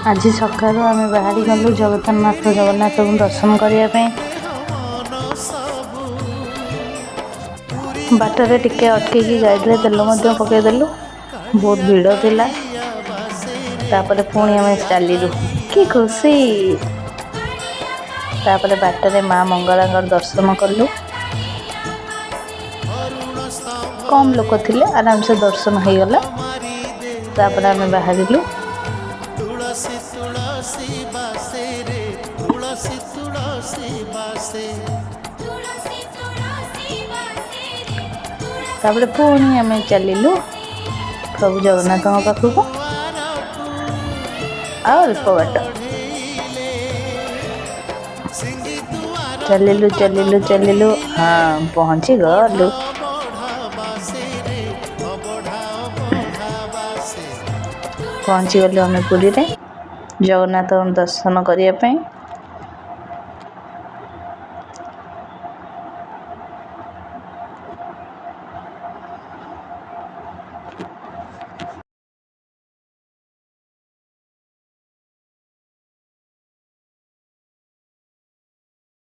आज सकाळୁ आम बाहरी गलु जगन्नाथ को दर्शन करने। बाटर टिके अटक गाड़ी तेल पकईदेलु बहुत भिड़ थिला। तापर पुणी आम चलू कि खुशी। तापर बाटर माँ मंगला दर्शन कलु। कम लोक थे आराम से दर्शन हो गला। तापर आम बाहरिलु। तापर पुणी आम चलू प्रभु जगन्नाथ पाखक अल्प बाट चलू चलू चलू। हाँ पहुँची गलु। पहुँची गलु आम पुरी रे जगन्नाथ दर्शन करने।